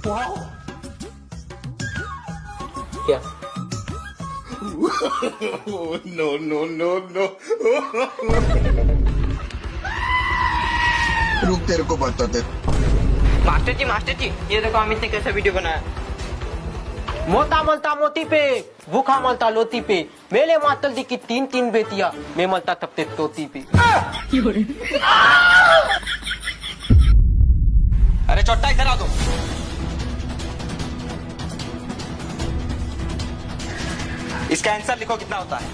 क्या? No no no no. रुक तेरे को बताते। मास्टर जी ये देखो अमित ने कैसा वीडियो बनाया। मोता मलता मोती पे, भूखा मलता लोती पे, मेले मातल दी की 3 बेतिया, मैं मलता तब ते तोती पे। अरे चोट्टा इधर आ दो। इसका आंसर लिखो कितना होता है।